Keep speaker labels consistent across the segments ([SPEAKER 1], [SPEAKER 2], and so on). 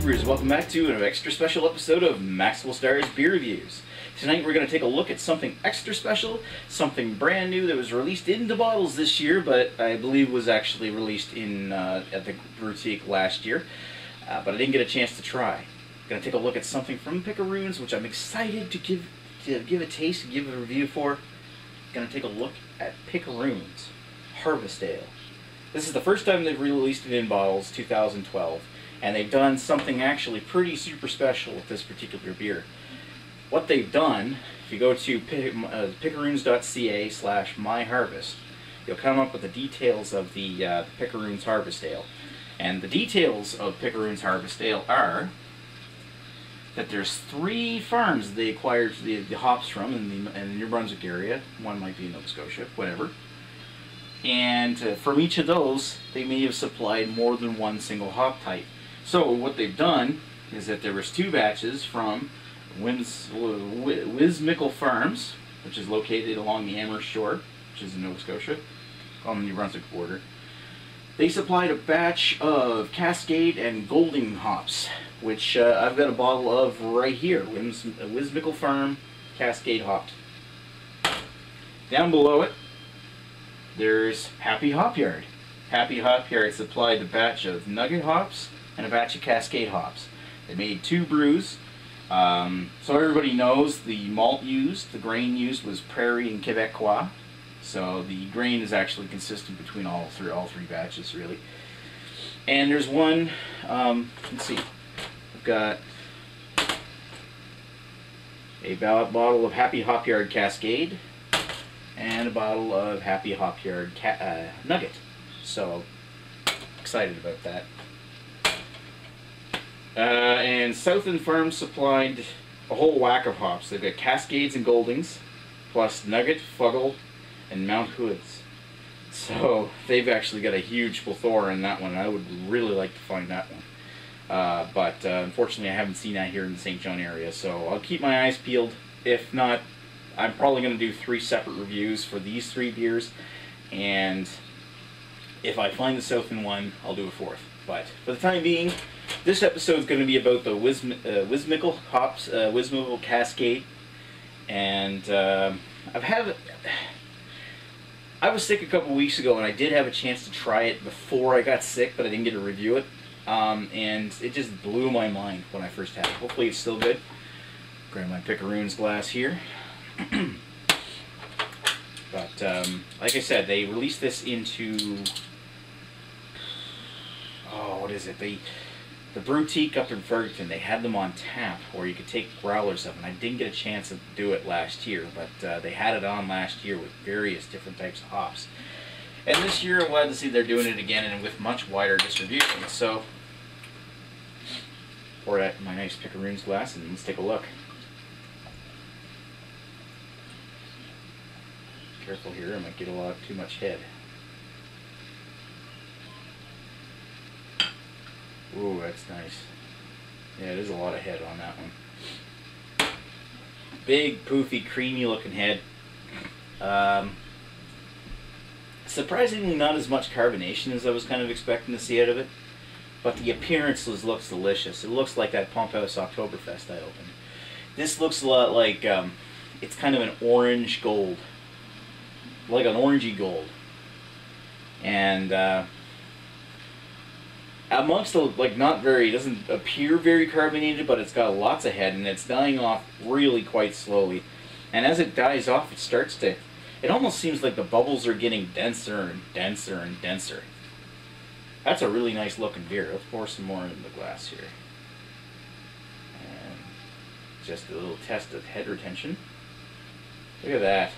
[SPEAKER 1] Gophers, welcome back to an extra special episode of Maxwell Starr's Beer Reviews. Tonight we're going to take a look at something extra special, something brand new that was released into bottles this year, but I believe was actually released in at the boutique last year, but I didn't get a chance to try. Going to take a look at something from Picaroons, which I'm excited to give a taste and give a review for. Going to take a look at Picaroons Harvest Ale. This is the first time they've released it in bottles, 2012, and they've done something actually pretty super special with this particular beer. What they've done, if you go to picaroons.ca/myharvest, you'll come up with the details of the Picaroons Harvest Ale. And the details of Picaroons Harvest Ale are that there's 3 farms they acquired the hops from in the New Brunswick area. One might be in Nova Scotia, whatever. And from each of those, they may have supplied more than one single hop type. So what they've done is that there was 2 batches from Wysmykal Farms, which is located along the Amherst Shore, which is in Nova Scotia, on the New Brunswick border. They supplied a batch of Cascade and Goldings hops, which I've got a bottle of right here, Wysmykal Farm Cascade hopped. Down below it, there's Happy Hopyard. Happy Hopyard supplied a batch of Nugget hops and a batch of Cascade hops. They made 2 brews. So everybody knows the malt used, the grain used was Prairie and Quebecois. So the grain is actually consistent between all three batches, really. And there's one, let's see, I've got a bottle of Happy Hopyard Cascade and a bottle of Happy Hopyard Nugget. So, excited about that. And Southern Farms supplied a whole whack of hops. They've got Cascades and Goldings, plus Nugget, Fuggle, and Mount Hoods. So, they've actually got a huge plethora in that one. I would really like to find that one. But unfortunately I haven't seen that here in the St. John area, so I'll keep my eyes peeled. If not, I'm probably going to do 3 separate reviews for these 3 beers, and if I find the Southern one, I'll do a 4th. But for the time being, this episode is going to be about the Wysmykal hops, Wysmykal Cascade, and I was sick a couple weeks ago, and I did have a chance to try it before I got sick, but I didn't get to review it, and it just blew my mind when I first had it. Hopefully it's still good. Grab my Picaroons glass here. But like I said, they released this into what is it? The boutique up in Ferguson. They had them on tap, or you could take growlers of them. I didn't get a chance to do it last year, but they had it on last year with various different types of hops. And this year, I'm glad to see they're doing it again and with much wider distribution. So, pour that in my nice Picaroons glass and let's take a look. Careful here, I might get too much head. Ooh, that's nice. Yeah, there's a lot of head on that one. Big, poofy, creamy looking head. Surprisingly not as much carbonation as I was kind of expecting to see out of it, but the appearance looks delicious. It looks like that Pump House Oktoberfest I opened. This looks a lot like, it's kind of an orange gold. Like an orangey gold. And amongst the, like, it doesn't appear very carbonated, but it's got lots of head, and it's dying off really quite slowly. And as it dies off, it starts to, it almost seems like the bubbles are getting denser and denser and denser. That's a really nice looking beer. Let's pour some more in the glass here. And just a little test of head retention. Look at that.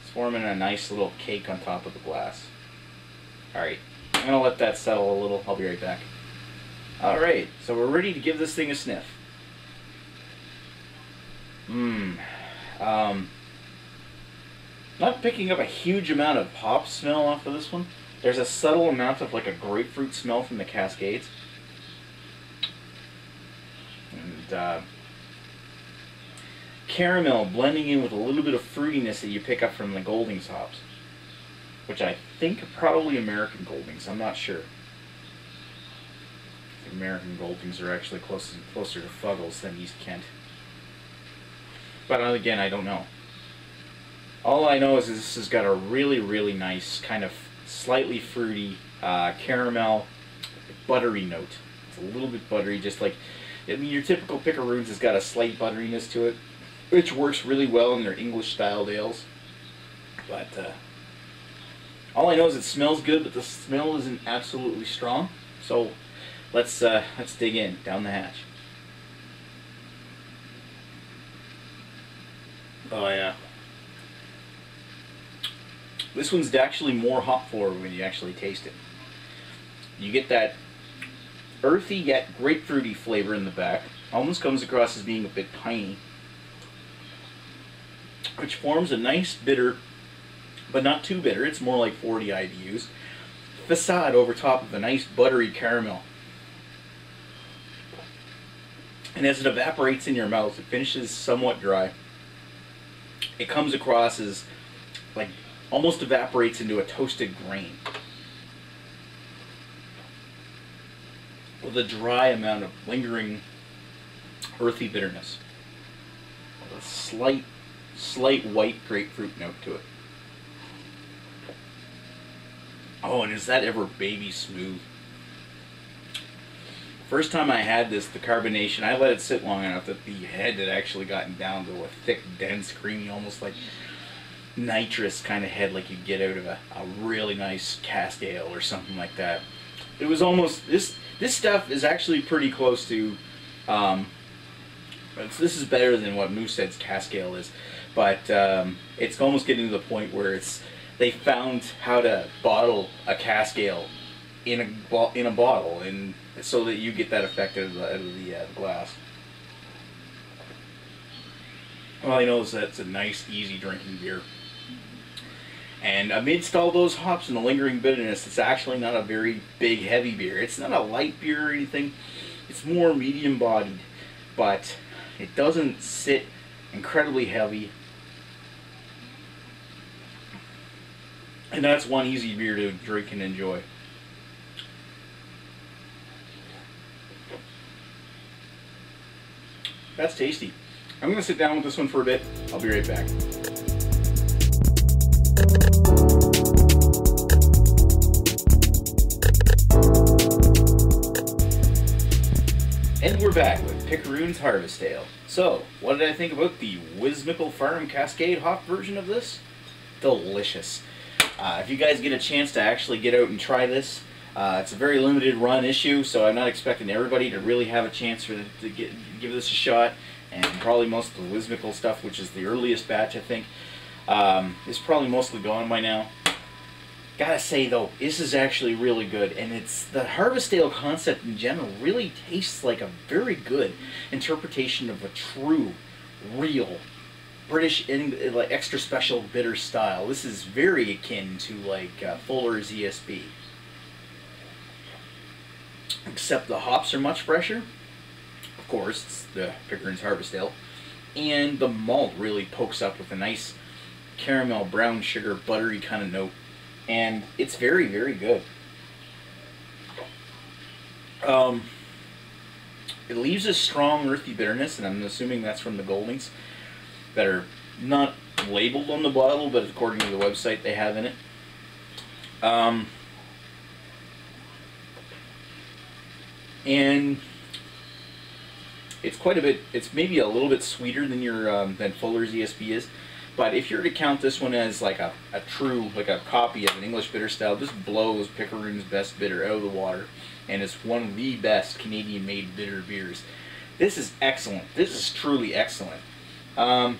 [SPEAKER 1] It's forming a nice little cake on top of the glass. Alright, I'm going to let that settle a little. I'll be right back. Alright, so we're ready to give this thing a sniff. Not picking up a huge amount of hop smell off of this one. There's a subtle amount of like a grapefruit smell from the Cascades. And caramel blending in with a little bit of fruitiness that you pick up from the Goldings hops, which I think are probably American Goldings. I'm not sure. American Goldings are actually closer to Fuggles than East Kent. But again, I don't know. All I know is this has got a really, really nice, kind of slightly fruity caramel, buttery note. It's a little bit buttery, just like, I mean, your typical Picaroons has got a slight butteriness to it, which works really well in their English-styled ales. But all I know is it smells good, but the smell isn't absolutely strong. So let's dig in down the hatch. Oh yeah. This one's actually more hop forward when you actually taste it. You get that earthy yet grapefruity flavor in the back. Almost comes across as being a bit piney, which forms a nice bitter, but not too bitter. It's more like 40 IBUs. Facade over top of a nice buttery caramel. And as it evaporates in your mouth, it finishes somewhat dry. It comes across as like almost evaporates into a toasted grain with a dry amount of lingering earthy bitterness, a slight white grapefruit note to it. Oh, and is that ever baby smooth? First time I had this, the carbonation, I let it sit long enough that the head had actually gotten down to a thick, dense, creamy, almost like nitrous kind of head like you'd get out of a really nice cask ale or something like that. It was almost, this stuff is actually pretty close to, this is better than what Moosehead's cask ale is, but it's almost getting to the point where they found how to bottle a cask ale in a bottle, and so that you get that effect out of the glass. All I know is that it's a nice, easy drinking beer. And amidst all those hops and the lingering bitterness, it's actually not a very big, heavy beer. It's not a light beer or anything. It's more medium-bodied, but it doesn't sit incredibly heavy. And that's one easy beer to drink and enjoy. That's tasty. I'm going to sit down with this one for a bit. I'll be right back. And we're back with Picaroons Harvest Ale. So, what did I think about the Wysmykal Farm Cascade hop version of this? Delicious. If you guys get a chance to actually get out and try this, it's a very limited run issue, so I'm not expecting everybody to really have a chance to give this a shot. And probably most of the Wysmykal stuff, which is the earliest batch, I think, is probably mostly gone by now. Gotta say though, this is actually really good, and the Harvest Ale concept in general really tastes like a very good interpretation of a true, real British like extra special bitter style. This is very akin to like Fuller's ESB, except the hops are much fresher. Of course, it's the Picaroons Harvest Ale, and the malt really pokes up with a nice caramel, brown sugar, buttery kind of note, and it's very, very good. It leaves a strong earthy bitterness, and I'm assuming that's from the Goldings that are not labeled on the bottle, but according to the website they have in it. And it's quite a bit, it's maybe a little bit sweeter than than Fuller's ESB is, but if you were to count this one as like a true, like a copy of an English bitter style, this blows Picaroon's best bitter out of the water, and it's one of the best Canadian made bitter beers. This is excellent. This is truly excellent. I'm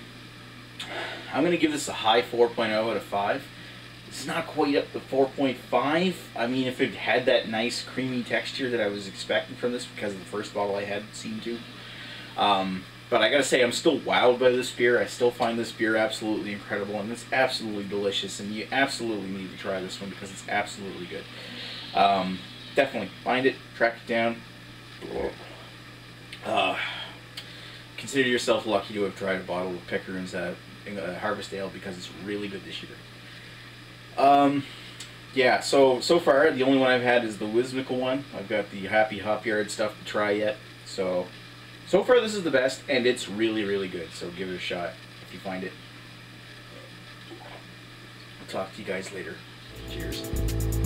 [SPEAKER 1] going to give this a high 4.0 out of 5. It's not quite up to 4.5. I mean, if it had that nice creamy texture that I was expecting from this, because the first bottle I had seemed to. But I gotta say, I'm still wowed by this beer. I still find this beer absolutely incredible, and it's absolutely delicious, and you absolutely need to try this one because it's absolutely good. Definitely find it, track it down. Consider yourself lucky to have tried a bottle of Picaroons Harvest Ale because it's really good this year. Yeah, so far the only one I've had is the Wysmykal one. I've got the Happy Hopyard stuff to try yet. So far this is the best, and it's really, really good. So give it a shot if you find it. I'll talk to you guys later. Cheers.